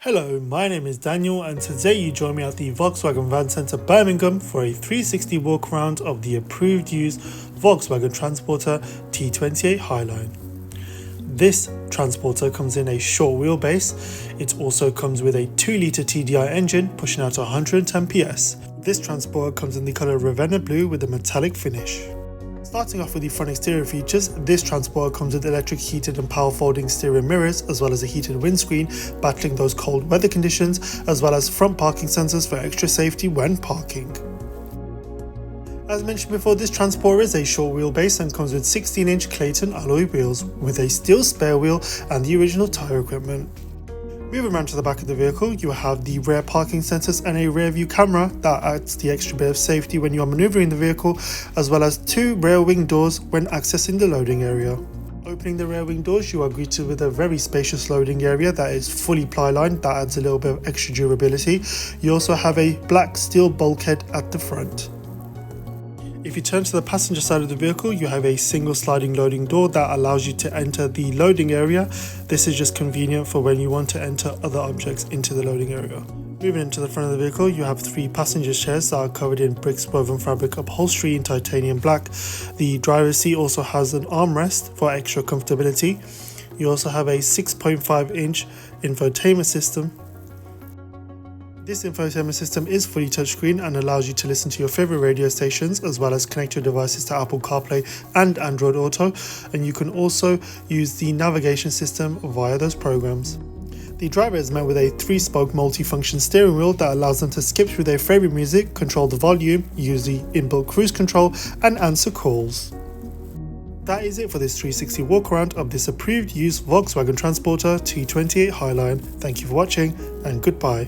Hello, my name is Daniel and today you join me at the Volkswagen Van Centre Birmingham for a 360 walk around of the approved used Volkswagen Transporter T28 Highline. This Transporter comes in a short wheelbase. It also comes with a 2-litre TDI engine pushing out 110 PS. This Transporter comes in the colour Ravenna Blue with a metallic finish. Starting off with the front exterior features, this Transporter comes with electric heated and power folding steering mirrors as well as a heated windscreen battling those cold weather conditions, as well as front parking sensors for extra safety when parking. As mentioned before, this Transporter is a short wheelbase and comes with 16-inch Clayton alloy wheels with a steel spare wheel and the original tyre equipment. Moving around to the back of the vehicle, you have the rear parking sensors and a rear view camera that adds the extra bit of safety when you are manoeuvring the vehicle, as well as 2 rear wing doors when accessing the loading area. Opening the rear wing doors, you are greeted with a very spacious loading area that is fully ply-lined, that adds a little bit of extra durability. You also have a black steel bulkhead at the front. If you turn to the passenger side of the vehicle, you have a single sliding loading door that allows you to enter the loading area. This is just convenient for when you want to enter other objects into the loading area. Moving into the front of the vehicle, you have 3 passenger chairs that are covered in bricks woven fabric upholstery in titanium black. The driver's seat also has an armrest for extra comfortability. You also have a 6.5-inch infotainment system. This infotainment system is fully touchscreen and allows you to listen to your favorite radio stations, as well as connect your devices to Apple CarPlay and Android Auto, and you can also use the navigation system via those programs. The driver is met with a 3-spoke multi-function steering wheel that allows them to skip through their favorite music, control the volume, use the inbuilt cruise control, and answer calls. That is it for this 360 walk around of this approved used Volkswagen Transporter T28 Highline. Thank you for watching and goodbye.